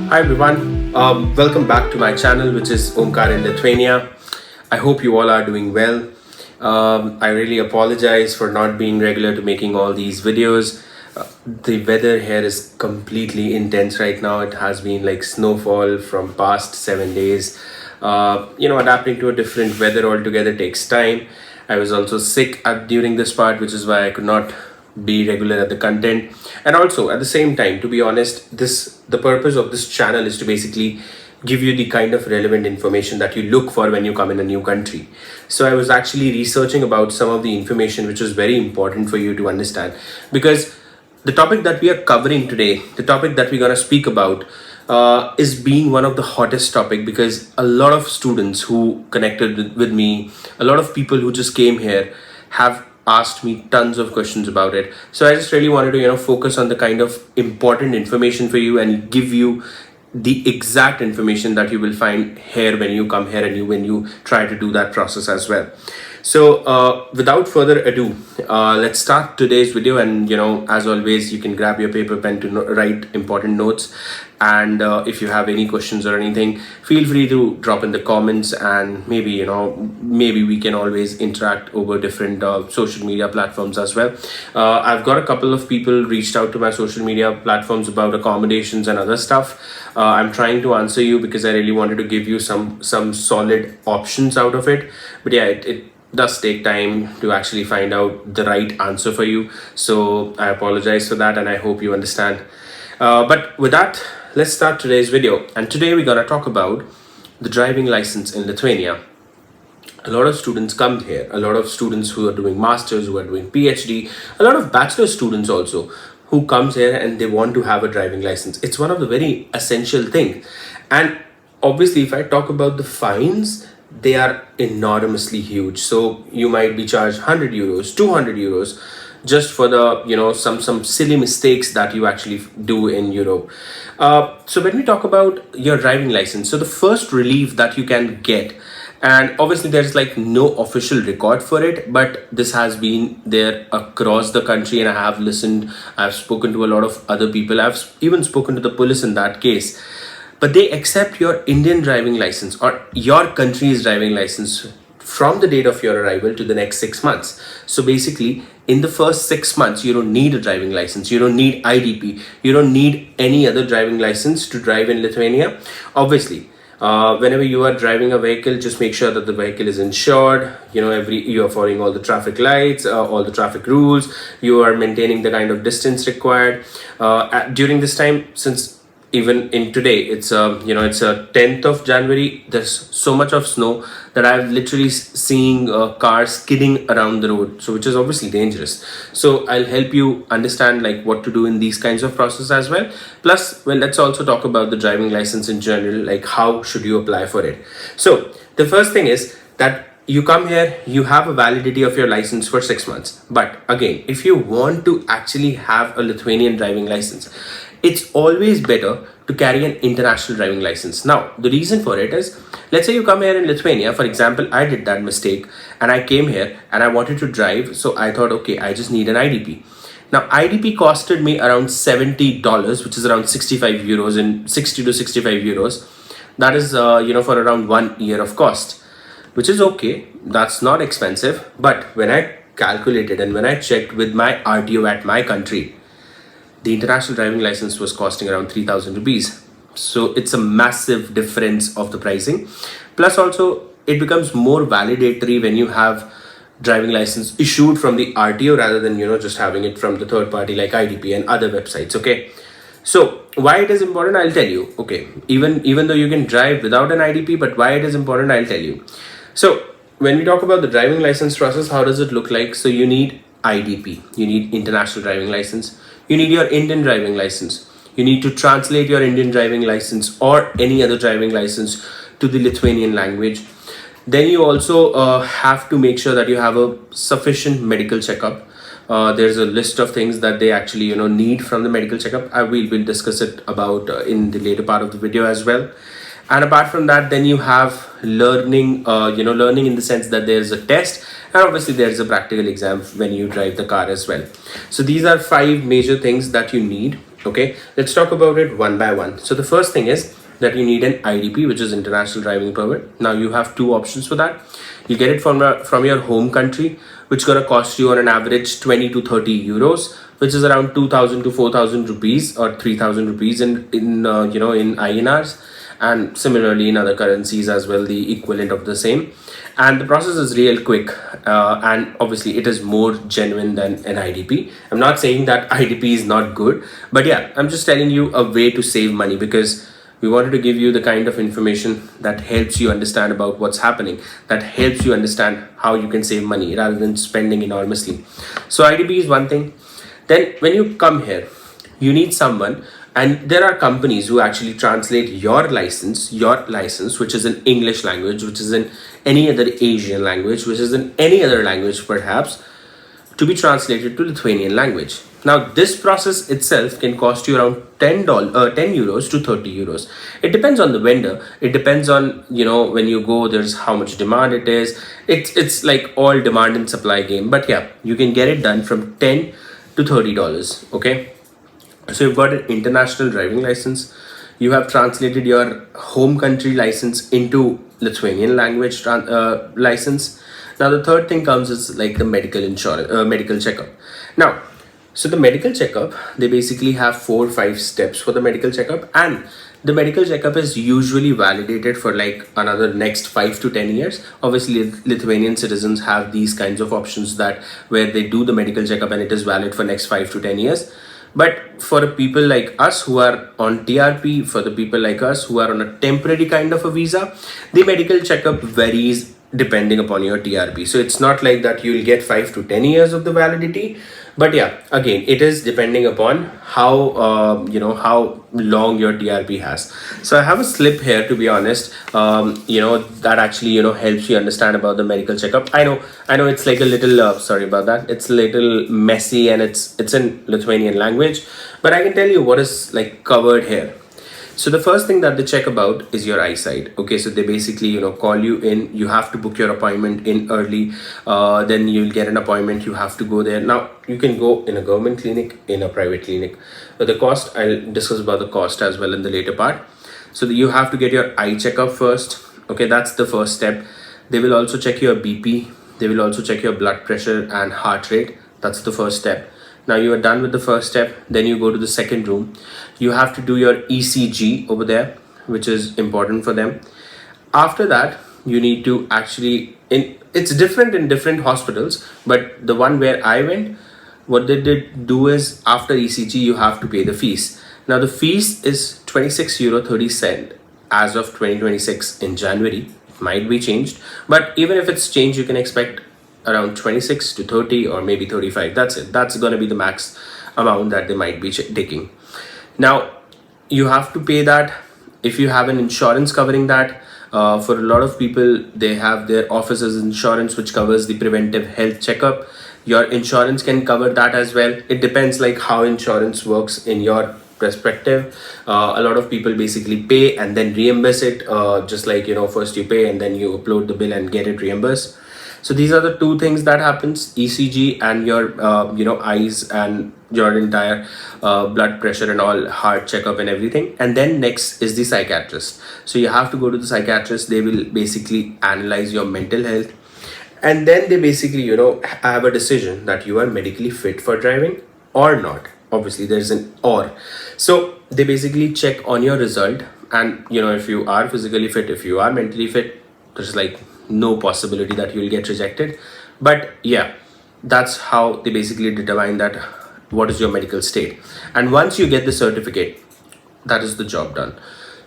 Hi everyone, welcome back to my channel, which is Omkar in Lithuania. I hope you all are doing well. I really apologize for not being regular to making all these videos. The weather here is completely intense right now. It has been like snowfall from past 7 days. Adapting to a different weather altogether takes time. I was also sick during this part, which is why I could not be regular at the content. And also at the same time, to be honest, the purpose of this channel is to basically give you the kind of relevant information that you look for when you come in a new country. So I was actually researching about some of the information which is very important for you to understand, because the topic that we are covering today, the topic that we're going to speak about, is being one of the hottest topic, because a lot of students who connected with me, a lot of people who just came here have asked me tons of questions about it. So I just really wanted to focus on the kind of important information for you and give you the exact information that you will find here when you come here and when you try to do that process as well. So without further ado, let's start today's video. And as always, you can grab your paper pen to write important notes. And if you have any questions or anything, feel free to drop in the comments, and maybe we can always interact over different social media platforms as well. I've got a couple of people reached out to my social media platforms about accommodations and other stuff. I'm trying to answer you because I really wanted to give you some solid options out of it. But yeah, it does take time to actually find out the right answer for you. So I apologize for that, and I hope you understand. But with that, let's start today's video. And today we're gonna talk about the driving license in Lithuania. A lot of students come here, a lot of students who are doing masters, who are doing PhD, a lot of bachelor students also who comes here and they want to have a driving license. It's one of the very essential things. And obviously, if I talk about the fines, they are enormously huge. So you might be charged 100 euros, 200 euros just for the some silly mistakes that you actually do in Europe. So when we talk about your driving license, so the first relief that you can get, and obviously there's like no official record for it, but this has been there across the country, and I've spoken to a lot of other people. I've even spoken to the police in that case. But they accept your Indian driving license or your country's driving license from the date of your arrival to the next 6 months. So basically, in the first 6 months, you don't need a driving license. You don't need IDP. You don't need any other driving license to drive in Lithuania. Obviously, whenever you are driving a vehicle, just make sure that the vehicle is insured. You are following all the traffic lights, all the traffic rules. You are maintaining the kind of distance required. During this time, since even in today, it's a 10th of January, there's so much of snow that I've literally seeing cars skidding around the road, so which is obviously dangerous. So I'll help you understand like what to do in these kinds of process as well. Plus, well, let's also talk about the driving license in general, like how should you apply for it. So the first thing is that you come here, you have a validity of your license for 6 months. But again, if you want to actually have a Lithuanian driving license, it's always better to carry an international driving license. Now, the reason for it is, let's say you come here in Lithuania. For example, I did that mistake and I came here and I wanted to drive. So I thought, okay, I just need an IDP. Now, IDP costed me around $70, which is around 65 euros, and 60 to 65 euros. That is, for around 1 year of cost, which is okay. That's not expensive. But when I calculated and when I checked with my RTO at my country, the international driving license was costing around 3,000 rupees. So it's a massive difference of the pricing. Plus also, it becomes more validatory when you have driving license issued from the RTO rather than, just having it from the third party like IDP and other websites. Okay. So why it is important, I'll tell you. Okay. Even though you can drive without an IDP, but why it is important, I'll tell you. So when we talk about the driving license process, how does it look like? So you need IDP, you need international driving license. You need your Indian driving license. You need to translate your Indian driving license or any other driving license to the Lithuanian language. Then you also have to make sure that you have a sufficient medical checkup. There's a list of things that they actually need from the medical checkup. We'll discuss it about in the later part of the video as well. And apart from that, then you have learning, learning in the sense that there's a test, and obviously there's a practical exam when you drive the car as well. So these are 5 major things that you need Okay, let's talk about it one by one. So the first thing is that you need an IDP, which is International Driving Permit. Now you have two options for that. You get it from your home country, which gonna cost you on an average 20 to 30 euros, which is around 2,000 to 4,000 rupees or 3,000 rupees in INRs, and similarly in other currencies as well, the equivalent of the same. And the process is real quick, and obviously it is more genuine than an IDP. I'm not saying that IDP is not good, but yeah, I'm just telling you a way to save money, because we wanted to give you the kind of information that helps you understand about what's happening, that helps you understand how you can save money rather than spending enormously. So IDP is one thing. Then when you come here, you need someone, and there are companies who actually translate your license, which is in English language, which is in any other Asian language, which is in any other language perhaps, to be translated to Lithuanian language. Now, this process itself can cost you around $10, 10 euros to 30 euros. It depends on the vendor. It depends on, when you go, there's how much demand it is. It's like all demand and supply game. But yeah, you can get it done from 10 to $30. Okay. So you've got an international driving license. You have translated your home country license into Lithuanian language license. Now the third thing comes is like the medical checkup. Now, so the medical checkup, they basically have 4 or 5 steps for the medical checkup, and the medical checkup is usually validated for like another next 5 to 10 years. Obviously, Lithuanian citizens have these kinds of options that where they do the medical checkup and it is valid for next 5 to 10 years. But for people like us who are on TRP, for the people like us who are on a temporary kind of a visa, the medical checkup varies depending upon your TRP. So it's not like that you'll get 5 to 10 years of the validity. But yeah, again, it is depending upon how long your TRP has. So I have a slip here, to be honest, that actually helps you understand about the medical checkup. I know it's like a little sorry about that. It's a little messy and it's in Lithuanian language, but I can tell you what is like covered here. So the first thing that they check about is your eyesight. Okay, so they basically call you in. You have to book your appointment in early. Then you'll get an appointment. You have to go there. Now you can go in a government clinic, in a private clinic. But the cost, I'll discuss about the cost as well in the later part. So you have to get your eye checkup first. Okay, that's the first step. They will also check your BP. They will also check your blood pressure and heart rate. That's the first step. Now you are done with the first step, then you go to the second room. You have to do your ECG over there, which is important for them. After that, you need to it's different in different hospitals, but the one where I went, what they did do is after ECG, you have to pay the fees. Now the fees is 26 euro 30 as of 2026 in January. It might be changed, but even if it's changed, you can expect around 26 to 30 or maybe 35. That's it. That's going to be the max amount that they might be taking. Now you have to pay that if you have an insurance covering that. For a lot of people, they have their office's insurance which covers the preventive health checkup. Your insurance can cover that as well. It depends like how insurance works in your perspective. A lot of people basically pay and then reimburse it, just like first you pay and then you upload the bill and get it reimbursed. So these are the two things that happens: ECG and your eyes and your entire blood pressure and all, heart checkup and everything. And then next is the psychiatrist. So you have to go to the psychiatrist. They will basically analyze your mental health, and then they basically have a decision that you are medically fit for driving or not. Obviously there's an or. So they basically check on your result, and if you are physically fit, if you are mentally fit, there's like no possibility that you'll get rejected. But yeah, that's how they basically determine that what is your medical state. And once you get the certificate, that is the job done.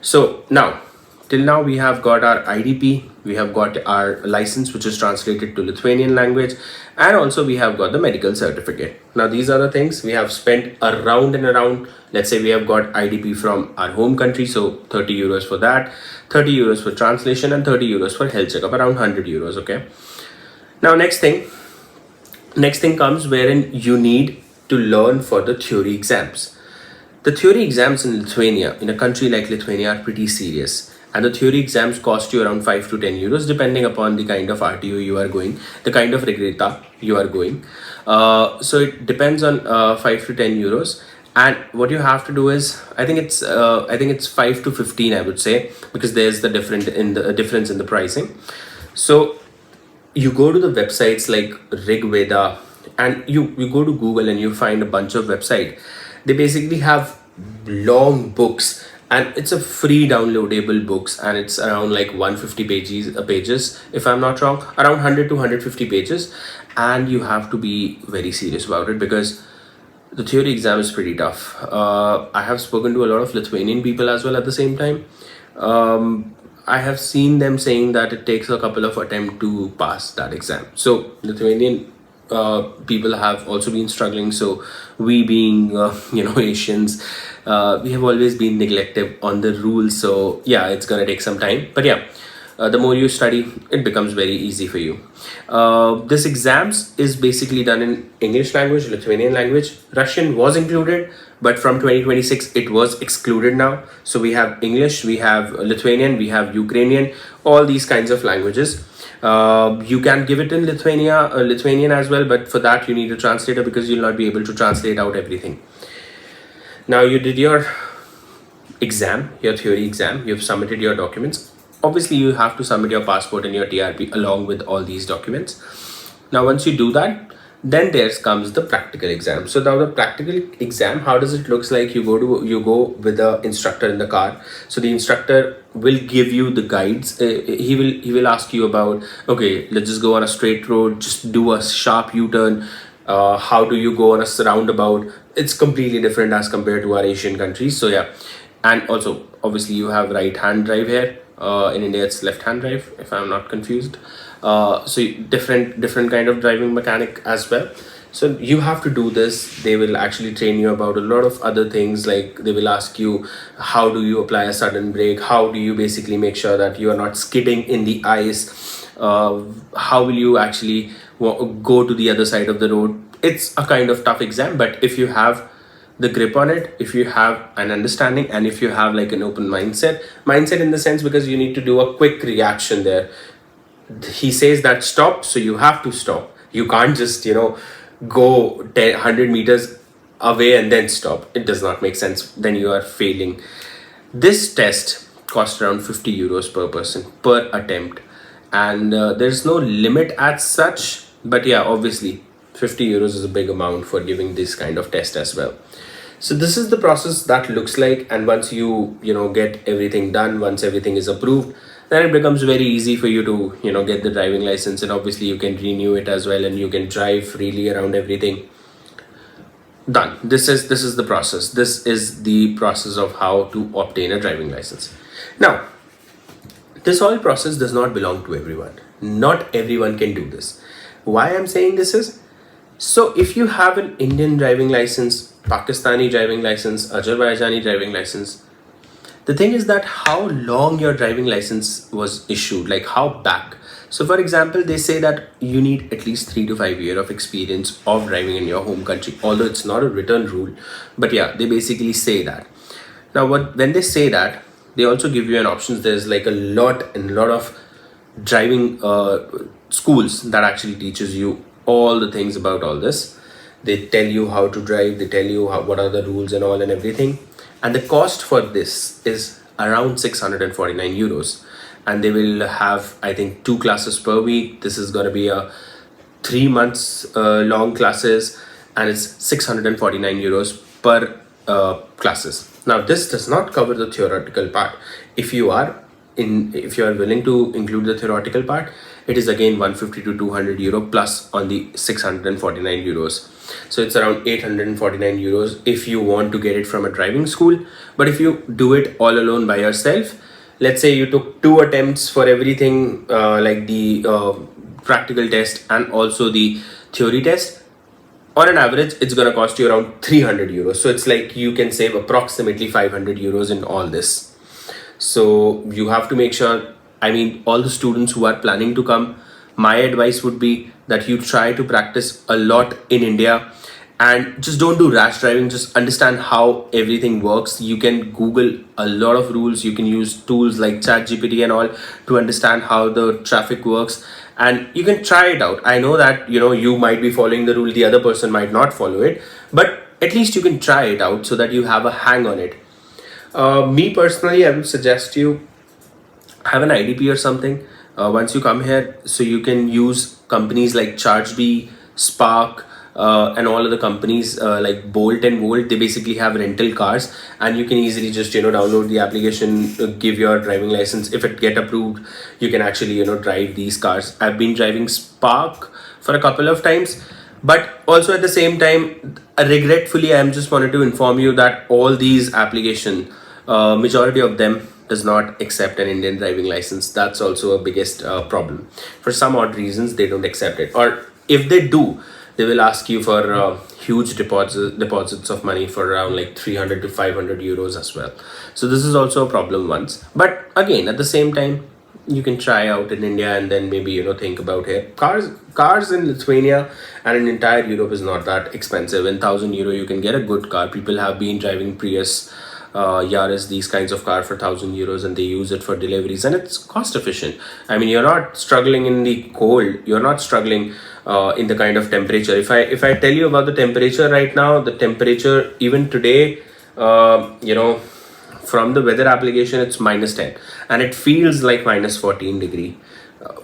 So now, till now we have got our IDP, we have got our license which is translated to Lithuanian language, and also we have got the medical certificate. Now these are the things we have spent around and around. Let's say we have got IDP from our home country, so 30 euros for that, 30 euros for translation, and 30 euros for health checkup, around 100 euros. Okay, now next thing comes wherein you need to learn for the theory exams. The theory exams in Lithuania, in a country like Lithuania, are pretty serious. And the theory exams cost you around 5 to 10 euros depending upon the kind of RTO you are going, the kind of regatta you are going. So it depends on 5 to 10 euros. And what you have to do is, I think it's 5 to 15, I would say, because there's the difference in the pricing. So you go to the websites like Rigveda, and you go to Google and you find a bunch of website. They basically have long books, and it's a free downloadable books, and it's around like 150 pages, if I'm not wrong, around 100 to 150 pages. And you have to be very serious about it, because the theory exam is pretty tough. I have spoken to a lot of Lithuanian people as well at the same time. I have seen them saying that it takes a couple of attempts to pass that exam. So Lithuanian people have also been struggling. So we being Asians, we have always been neglected on the rules. So yeah, it's gonna take some time. But yeah, the more you study, it becomes very easy for you. This exams is basically done in English language, Lithuanian language. Russian was included, but from 2026 it was excluded now. So we have English, we have Lithuanian, we have Ukrainian, all these kinds of languages. You can give it in Lithuanian as well, but for that you need a translator, because you'll not be able to translate out everything. Now you did your exam, your theory exam, you've submitted your documents. Obviously you have to submit your passport and your TRP along with all these documents. Now once you do that, then there comes the practical exam. So now the practical exam, how does it looks like? You go with the instructor in the car. So the instructor will give you the guides. He will ask you about, okay, let's just go on a straight road, just do a sharp U-turn. How do you go on a roundabout? It's completely different as compared to our Asian countries. So yeah, and also obviously you have right hand drive here. In India it's left hand drive, if I'm not confused. So different kind of driving mechanic as well. So you have to do this. They will actually train you about a lot of other things, like they will ask you how do you apply a sudden brake, how do you basically make sure that you are not skidding in the ice, how will you actually go to the other side of the road. It's a kind of tough exam, but if you have the grip on it, if you have an understanding, and if you have like an open mindset in the sense, because you need to do a quick reaction there. He says that stop, so you have to stop. You can't just go 100 meters away and then stop. It does not make sense. Then you are failing. This test costs around 50 euros per person per attempt, and there's no limit as such. But yeah, obviously 50 euros is a big amount for giving this kind of test as well. So this is the process that looks like. And once you get everything done, once everything is approved, then it becomes very easy for you to get the driving license. And obviously you can renew it as well, and you can drive freely around everything. Done. This is the process. This is the process of how to obtain a driving license. Now, this whole process does not belong to everyone. Not everyone can do this. Why I'm saying this is, so if you have an Indian driving license, Pakistani driving license, Azerbaijani driving license, the thing is that how long your driving license was issued, like how back. So for example, they say that you need at least 3 to 5 years of experience of driving in your home country, although it's not a written rule. But yeah, they basically say that. Now when they say that, they also give you an option. There's like a lot of driving schools that actually teaches you all the things about all this. They tell you how to drive, they tell you what are the rules and all and everything. And the cost for this is around 649 euros. And they will have, I think, 2 classes per week. This is going to be a 3 months long classes, and it's 649 euros per classes. Now this does not cover the theoretical part. If you are willing to include the theoretical part, it is again 150 to 200 euro plus on the 649 euros. So it's around 849 euros if you want to get it from a driving school. But if you do it all alone by yourself, let's say you took 2 attempts for everything, like the practical test and also the theory test, on an average it's going to cost you around 300 euros. So it's like you can save approximately 500 euros in all this. So you have to make sure, all the students who are planning to come, my advice would be that you try to practice a lot in India, and just don't do rash driving. Just understand how everything works. You can Google a lot of rules. You can use tools like ChatGPT and all to understand how the traffic works, and you can try it out. I know that you might be following the rule, the other person might not follow it, but at least you can try it out so that you have a hang on it. Me personally, I would suggest you have an IDP or something once you come here, so you can use companies like ChargeBee, Spark, and all other companies like Bolt and Volt. They basically have rental cars, and you can easily just download the application, give your driving license. If it get approved, you can actually drive these cars. I've been driving Spark for a couple of times, but also at the same time, regretfully, I just wanted to inform you that all these application, majority of them does not accept an Indian driving license. That's also a biggest problem. For some odd reasons, they don't accept it, or if they do, they will ask you for huge deposits of money for around like 300 to 500 euros as well. So this is also a problem once. But again, at the same time, you can try out in India and then maybe think about it. Cars in Lithuania and in entire Europe is not that expensive. In €1,000 you can get a good car. People have been driving Prius, Yaris, these kinds of car for €1,000, and they use it for deliveries, and it's cost efficient. I mean, you're not struggling in the cold, you're not struggling in the kind of temperature. If I tell you about the temperature right now, the temperature even today, from the weather application, it's -10, and it feels like -14 degree,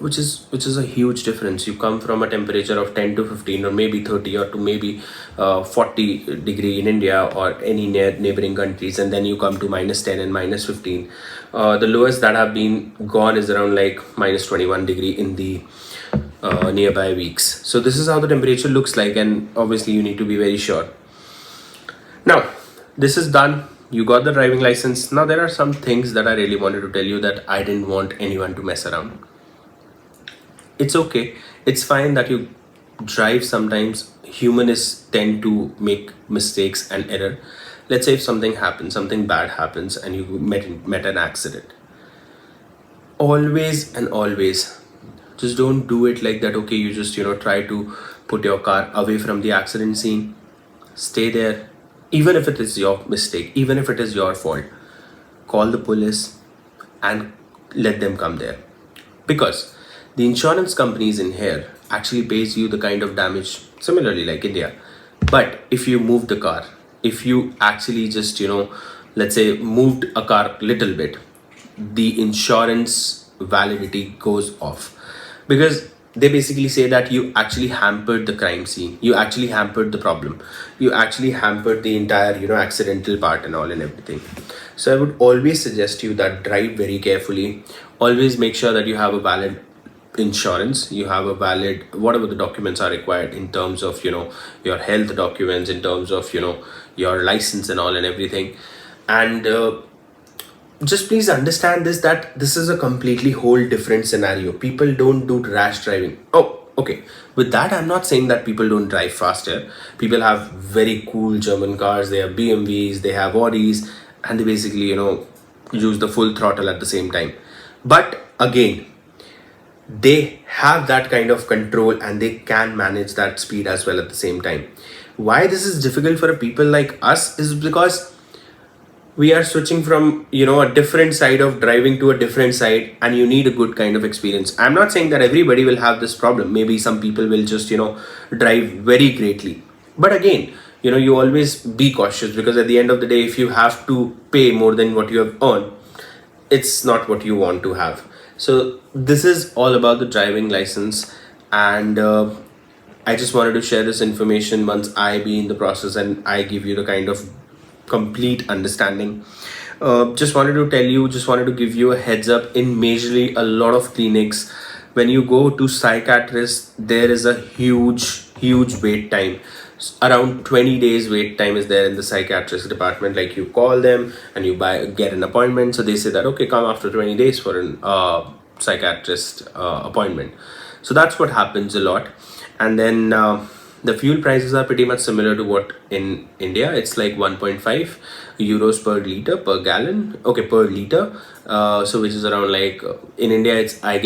which is a huge difference. You come from a temperature of 10 to 15 or maybe 30 or to maybe 40 degree in India or any neighboring countries, and then you come to -10 and -15. The lowest that have been gone is around like -21 degree in the nearby weeks. So this is how the temperature looks like, and obviously you need to be very sure. Now this is done, you got the driving license. Now there are some things that I really wanted to tell you that I didn't want anyone to mess around. It's okay, it's fine that you drive. Sometimes humans tend to make mistakes and error. Let's say if something happens, something bad happens, and you met an accident. Always and always, just don't do it like that. Okay, you just try to put your car away from the accident scene. Stay there, even if it is your mistake, even if it is your fault. Call the police and let them come there, because the insurance companies in here actually pays you the kind of damage similarly like India. But if you move the car, if you actually just let's say moved a car little bit, the insurance validity goes off, because they basically say that you actually hampered the crime scene, you actually hampered the problem, you actually hampered the entire accidental part and all and everything. So I would always suggest you that drive very carefully. Always make sure that you have a valid insurance, you have a valid whatever the documents are required in terms of your health documents, in terms of your license and all and everything. And just please understand this, that this is a completely whole different scenario. People don't do rash driving. Oh, okay, with that I'm not saying that people don't drive faster. People have very cool German cars, they have BMWs, they have Audis, and they basically use the full throttle at the same time. But again, they have that kind of control and they can manage that speed as well at the same time. Why this is difficult for a people like us is because we are switching from a different side of driving to a different side, and you need a good kind of experience. I'm not saying that everybody will have this problem. Maybe some people will just drive very greatly, but again, you always be cautious, because at the end of the day, if you have to pay more than what you have earned, it's not what you want to have. So this is all about the driving license, and I just wanted to share this information once I be in the process and I give you the kind of complete understanding. Just wanted to give you a heads up. In majorly a lot of clinics, when you go to psychiatrist, there is a huge wait time. Around 20 days wait time is there in the psychiatrist department. Like, you call them and you get an appointment, so they say that okay, come after 20 days for an psychiatrist appointment. So that's what happens a lot. And then the fuel prices are pretty much similar to what in India. It's like 1.5 euros per liter per gallon, okay, per liter. So which is around like in India, it's I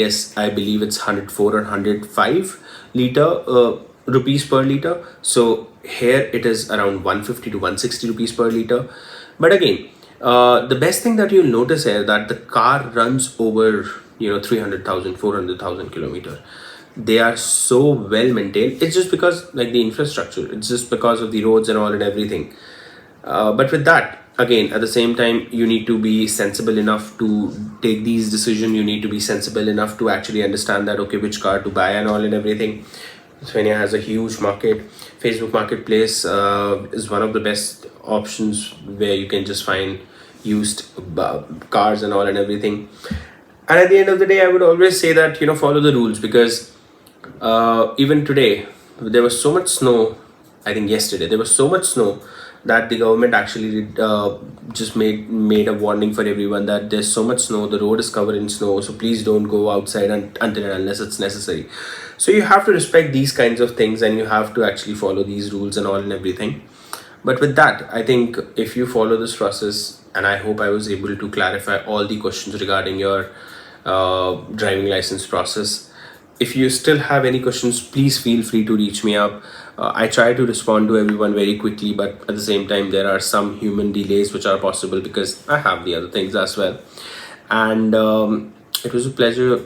believe it's 104 or 105 rupees per liter. So here it is around 150 to 160 rupees per liter. But again, the best thing that you'll notice here, that the car runs over 300,000 400,000 kilometers. they are so well maintained. It's just because like the infrastructure, it's just because of the roads and all and everything. But with that, again, at the same time, you need to be sensible enough to take these decisions. You need to be sensible enough to actually understand that, okay, which car to buy and all and everything. Lithuania has a huge market. Facebook Marketplace is one of the best options where you can just find used cars and all and everything. And at the end of the day, I would always say that, follow the rules, because even today, there was so much snow. I think yesterday there was so much snow that the government actually just made a warning for everyone that there's so much snow, the road is covered in snow, so please don't go outside until and unless it's necessary. So you have to respect these kinds of things, and you have to actually follow these rules and all and everything. But with that, I think if you follow this process, and I hope I was able to clarify all the questions regarding your driving license process. If you still have any questions, please feel free to reach me up. I try to respond to everyone very quickly, but at the same time, there are some human delays which are possible because I have the other things as well. And it was a pleasure,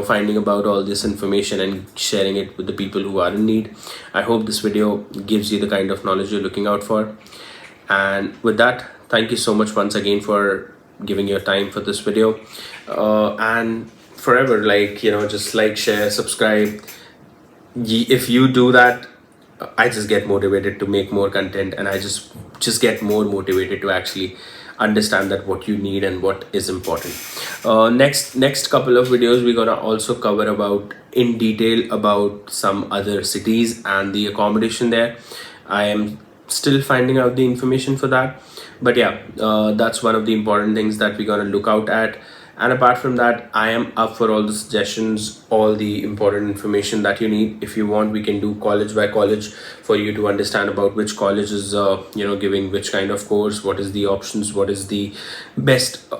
finding about all this information and sharing it with the people who are in need. I hope this video gives you the kind of knowledge you're looking out for. And with that, thank you so much once again for giving your time for this video. And forever, just like, share, subscribe. If you do that, I just get motivated to make more content, and I just get more motivated to actually understand that what you need and what is important. Next couple of videos, we're gonna also cover about in detail about some other cities and the accommodation there. I am still finding out the information for that, but yeah, that's one of the important things that we're gonna look out at. And apart from that, I am up for all the suggestions, all the important information that you need. If you want, we can do college by college for you to understand about which college is giving which kind of course, what is the options, what is the best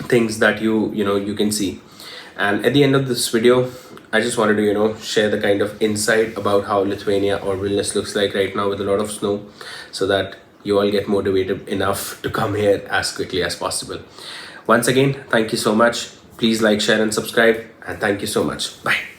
things that you can see. And at the end of this video, I just wanted to share the kind of insight about how Lithuania or Vilnius looks like right now with a lot of snow, so that you all get motivated enough to come here as quickly as possible. Once again, thank you so much. Please like, share and subscribe, and thank you so much. Bye.